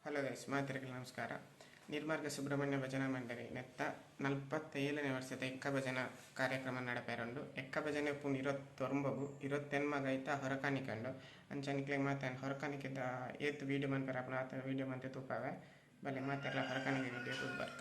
Hello guys, ಮಾತರಿಗೆ ನಮಸ್ಕಾರ. ನಿರ್ಮಾರ್ಗ ಸುಬ್ರಹ್ಮಣ್ಯ ಭಜನಾ ಮಂಡಳಿ ನೆತ್ತ 47ನೇ ವರ್ಷದ ಎಕ್ಕ ಭಜನಾ ಕಾರ್ಯಕ್ರಮ ನಡಪೇರುಂಡು. ಎಕ್ಕ ಭಜನೆ ಪುನ್ 29 ಗೈತ ಹೊರಕಾಣಿಕೊಂಡು ಅಂಚನಿಕ್ಲೆ ಮಾತಾನ್ ಹೊರಕಾಣಿಕೆದ ಏತ್ ವೀಡಿಯೋ ಮನ್ಪರ ಆತ ವೀಡಿಯೋ ಮಂತೆ ತೂಪಾವೆ ಬಲೆ ಮಾತೆಲ್ಲ ಹೊರಕಾಣಿಕೆ video ತೂದ್ ಬರ್ಕ.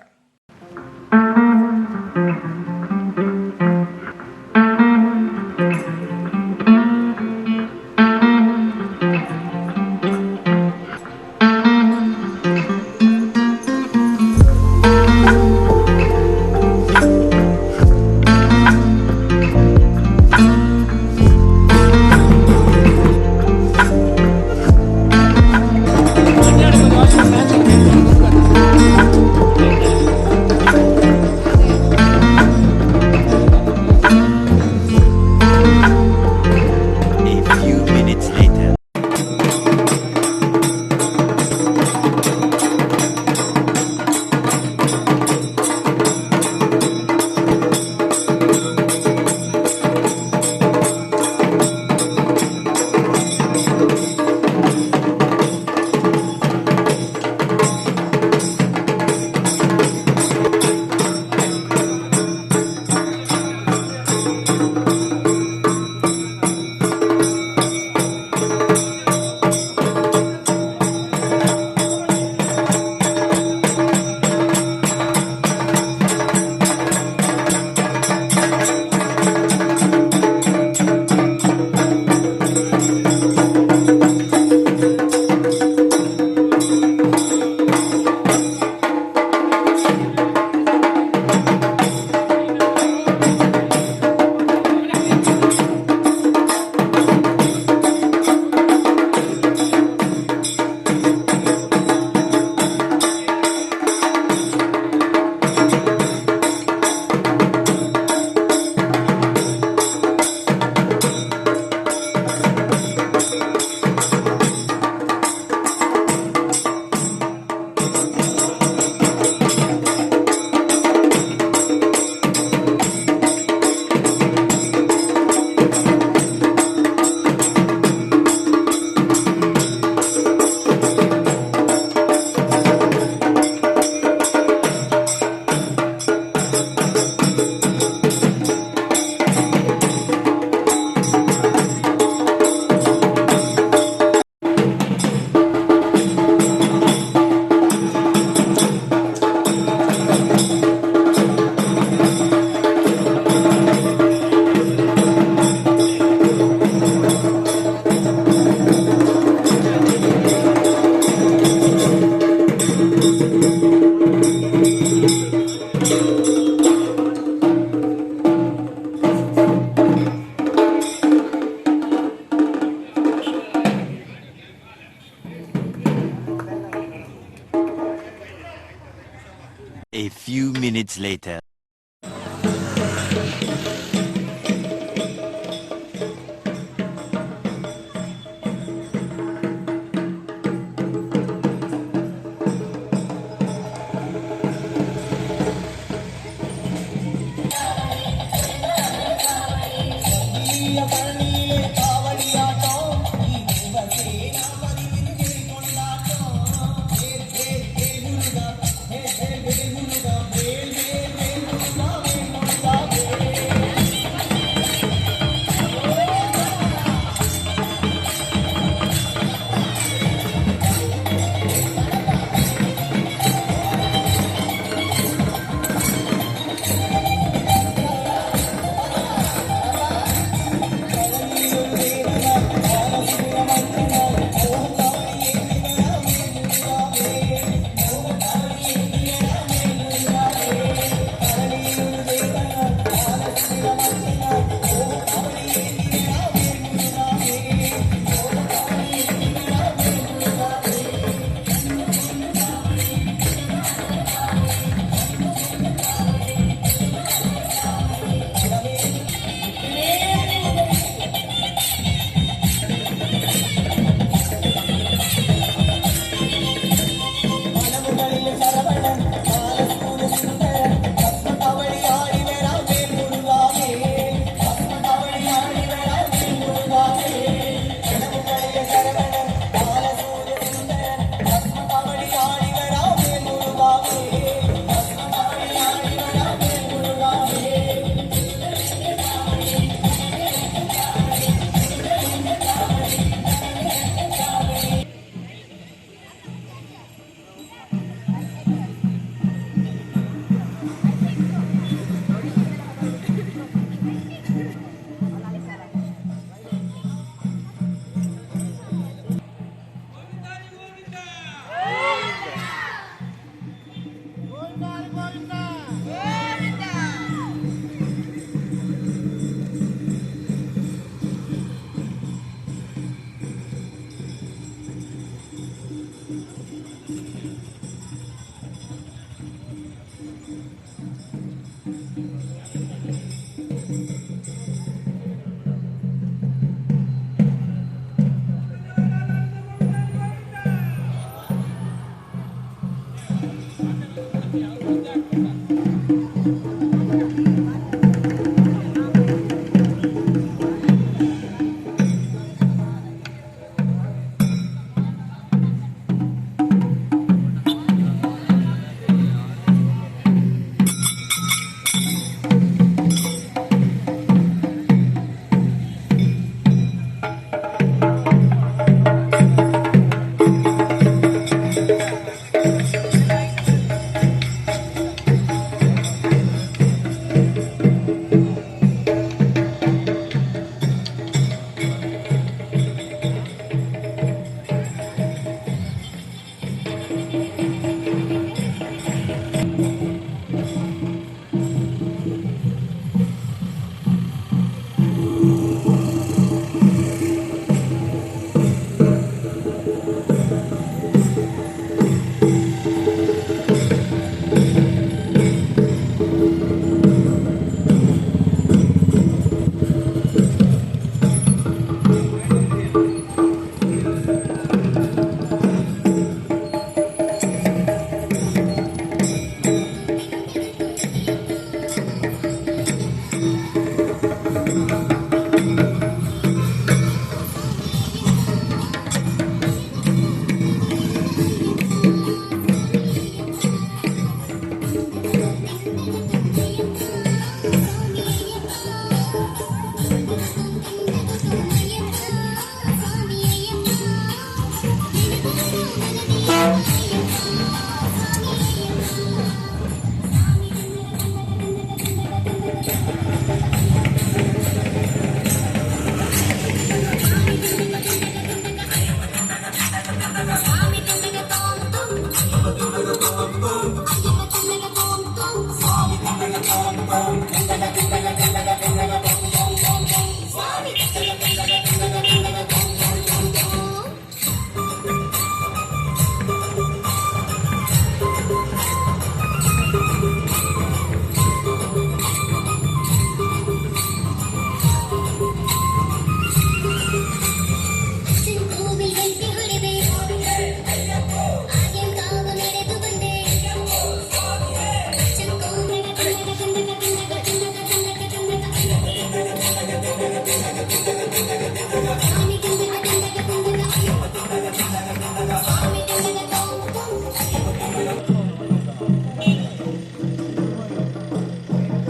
A few minutes later.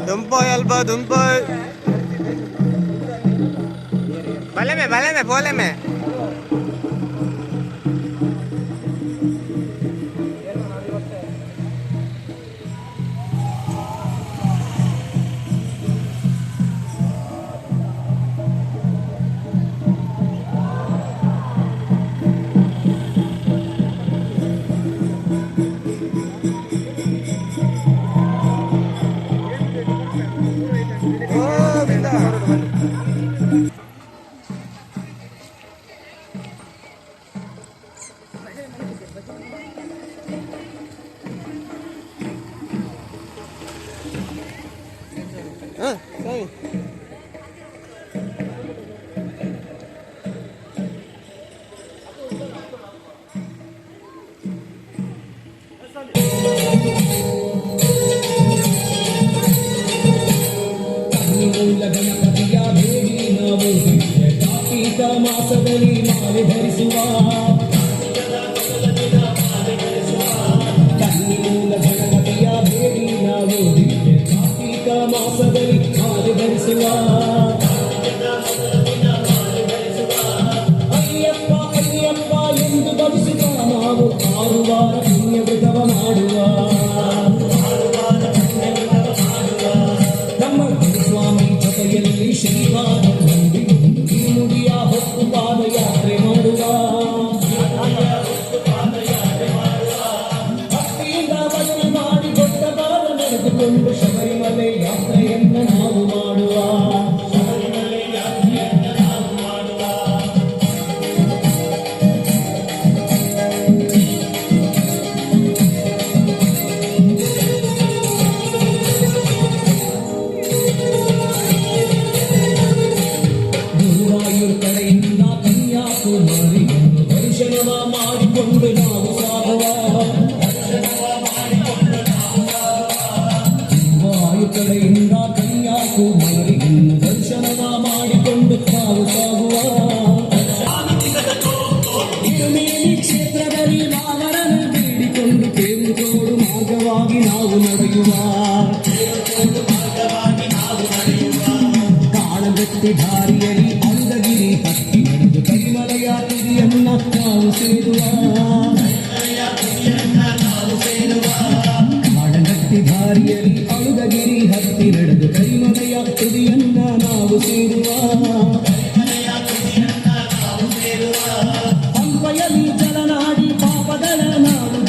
Dumpoy Alba, dumpoy. Váleme, póleme. Oh, mira. Ah, sorry. ಮಾಸದಲ್ಲಿ ಮಾಲೆ ಧರಿಸುವ ಕನ್ನಿಮೂಲ ಗಣಪತಿಯ ಬೇಡಿ ನಾವು ಕಾರ್ತಿಕ ಮಾಸದಲ್ಲಿ ಮಾಲೆ ಧರಿಸುವ ಅಯ್ಯಪ್ಪ ಅಯ್ಯಪ್ಪ ಎಂದು ಭವಿಸುವ ನಾವು 6 ವಾರ ಪುಣ್ಯ ವ್ರತವ ಮಾಡುವ ನಮ್ಮ ಸ್ವಾಮಿ ಜೊತೆಯಲ್ಲಿ ಶ್ರೀಪಾದ ಮುಡಿಯ ಹೊತ್ತು ಪಾದಯಾತ್ರೆ ಮಾಡುವ ಭಕ್ತಿಯಿಂದ ಭಜನೆ ಮಾಡಿ ದೊಡ್ಡ ಬಾಲ ನಡೆದುಕೊಂಡು ಶಬರಿಮಲೆ ಯಾತ್ರೆಯನ್ನು ನಾವು ಮಾಡುವ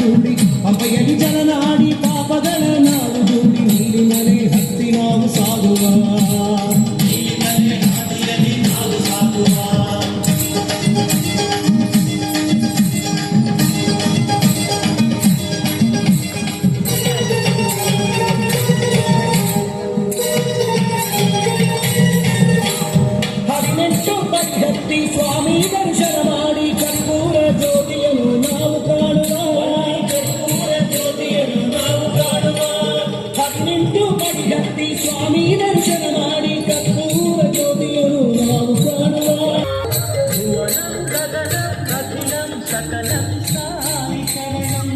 ದೂಡಿ ಅಪ್ಪಯ್ಯಲಿ ಜಲನಾಡಿ ಪಾಪಗಳ ನಾಡು ದೂಡಿ ನೀರಿನಲ್ಲಿ ಹತ್ತಿ ನಾವು ಸಾಗುವ ಸ್ವಾಮಿ ದರ್ಶನ ಮಾಡಿ ಕರ್ಪೂರ ಜ್ಯೋತಿಯನ್ನು ನಾವು ಕಾಣುವ 18 ಪಡಿ ಹತ್ತಿ ಸ್ವಾಮಿ ದರ್ಶನ ಮಾಡಿ ಕರ್ಪೂರ ಜ್ಯೋತಿಯನ್ನು ನಾವು ಕಾಣುವ ಕಥಿನಂ ಸಕಲಂ ಸಾಯಿ ಶರಣಂ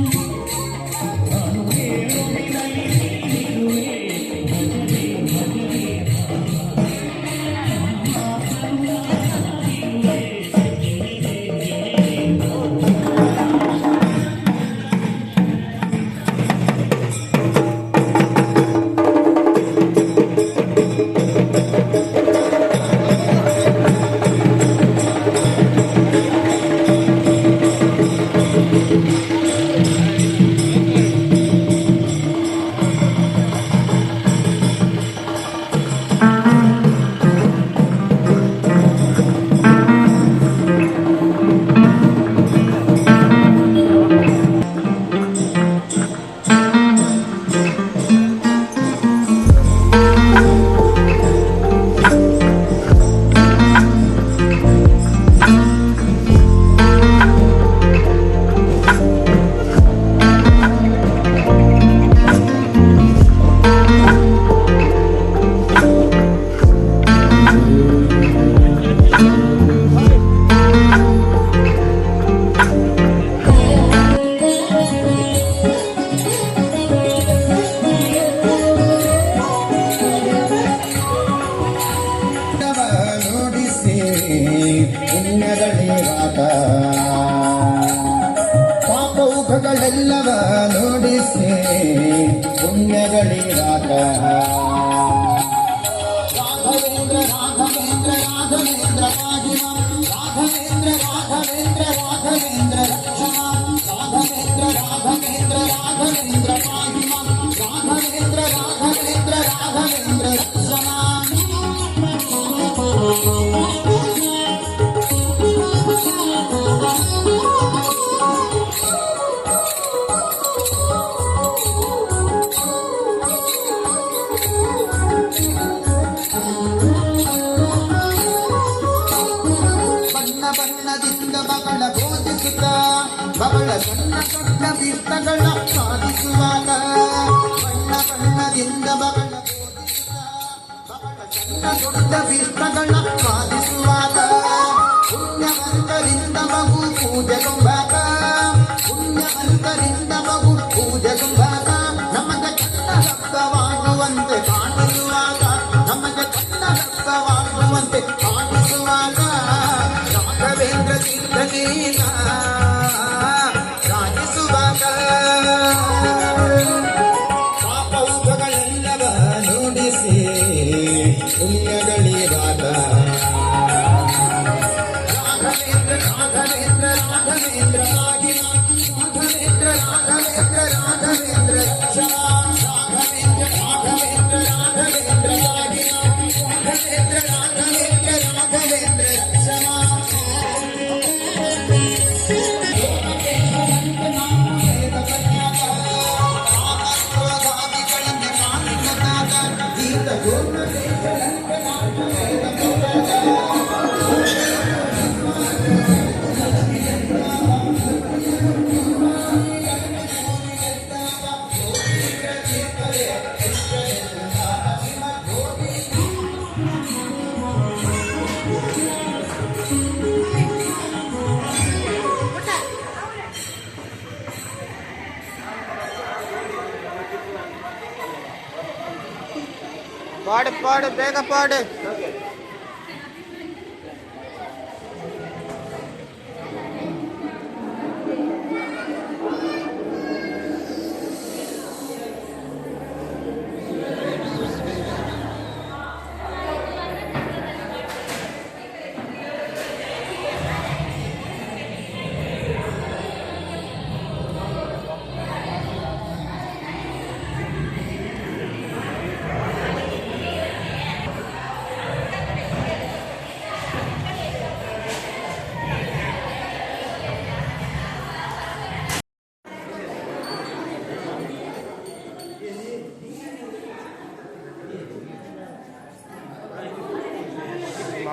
ಪುಣ್ಯಗಳಿರಾತ ಪಾಪೌಘಗಳೆಲ್ಲವ ನೋಡಿಸಿ ಪುಣ್ಯಗಳಿರಾತ ರಾಘವೇಂದ್ರ ರಾಘವೇಂದ್ರ ರಾಘವೇಂದ್ರ ಪಾಹಿಮ ರಾಘವೇಂದ್ರ ರಾಘವೇಂದ್ರ ರಾಘವೇಂದ್ರ ರಕ್ಷಣ ರಾಘವೇಂದ್ರ ರಾಘವೇಂದ್ರ ರಾಘವೇಂದ್ರ ಪಾಹಿಮ ರಾಘವೇಂದ್ರ ರಾಘವೇಂದ್ರ ರಾಘವೇಂದ್ರ ರಕ್ಷಣ ಬಣ್ಣದಿಂದ ಮಗಳ ಬೋಧಿಸುತ್ತ ಮಗಳ ಸಣ್ಣ ಸಣ್ಣ ಭೀಷ್ಟಗಳ ಸಾಧಿಸುವಾಗ ಬಣ್ಣದಿಂದ ಮಗಳ ಬೋಧಿಸುತ್ತ ಮಗಳ ಸಣ್ಣ ದೊಡ್ಡ ಭೀಷ್ಟಗಳ ಸಾಧಿಸುವಾಗ ಪುಣ್ಯವಂತರಿಂದ ಮಗು ಪೂಜೆಗೊಂಬಾಗ ಪುಣ್ಯವಂತರಿಂದ ಮಗು ಪೂಜೆಗೊಂಬಾಗ ನಮಗೆ ಚಂದ ರಕ್ತವಾಗುವಂತೆ ಕಾಣಿಸುವಾಗ ನಮಗೆ ಚಂದ ರಕ್ತವಾಗುವಂತೆ ಕಾಣಿಸುವಾಗ ರಾಘವೇಂದ್ರ ತೀರ್ಥನೀನ ರಾಜಿಸುವಾಗ ಪಾಪೌಘಗಳೆಲ್ಲವ ನುಡಿಸಿ ಪುಣ್ಯಗಳಿರಾಗ ರಾಘವೇಂದ್ರ ರಾಘವೇಂದ್ರ ರಾಘವೇಂದ್ರ ರಾಘವೇಂದ್ರ ರಾಘವೇಂದ್ರ ರಾಘವೇಂದ್ರ ರಕ್ಷಣ ರಾಘವೇಂದ್ರ ರಾಘವೇಂದ್ರ ರಾಘವೇಂದ್ರ ರಾಘವೇಂದ್ರ ರಾಘವೇಂದ್ರ ರಾಘವೇಂದ್ರ ರಕ್ಷಣ ಪಾಡು ಪಾಡು ಬೇಗ ಪಾಡು.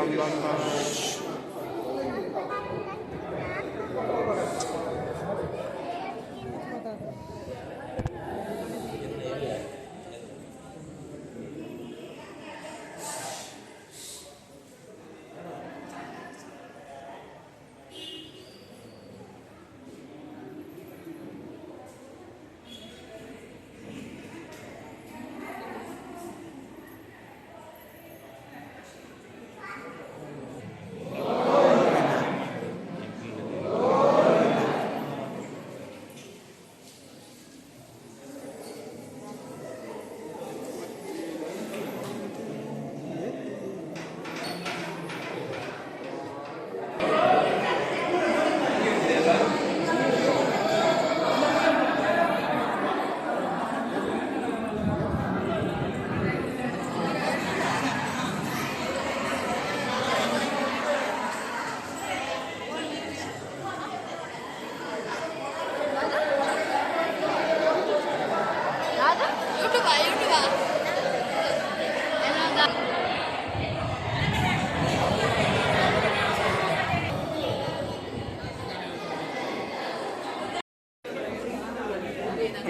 Balm balm balm.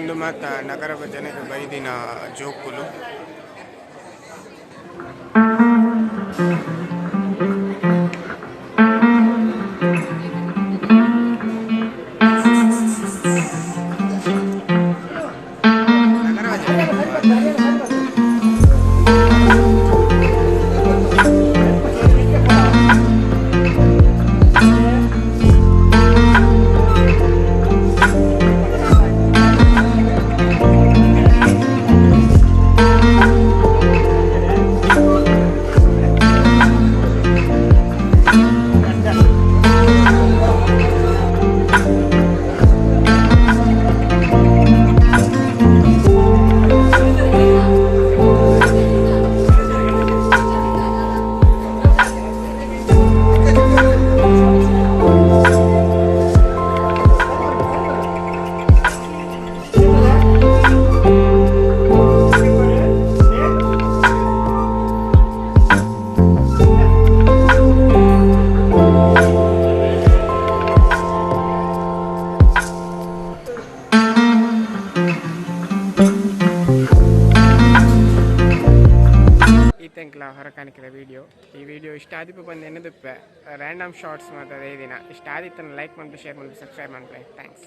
ಇಂದು ಮಾತ ನಗರ ಭಜನೆಗೆ ಬೈದಿನ ಜೋಕುಲು ಈತೆಂಕ್ಲ ಹೊರಕಾಣಿಕೆದ ವಿಡಿಯೋ. ಈ ವಿಡಿಯೋ ಇಷ್ಟ ಆದಿಪ್ಪು ಬಂದು ಎನ್ನದುಪ್ಪೆ ರ್ಯಾಂಡಮ್ ಶಾರ್ಟ್ಸ್ ಮಾತ್ರ ದಿನ ಇಷ್ಟ ಆದಿತ್ತನ್ನು ಲೈಕ್ ಮಾಡಿ ಶೇರ್ ಮಾಡಿ ಸಬ್ಸ್ಕ್ರೈಬ್ ಮಾಡ್ಕೊಳ್ಳಿ. ಥ್ಯಾಂಕ್ಸ್.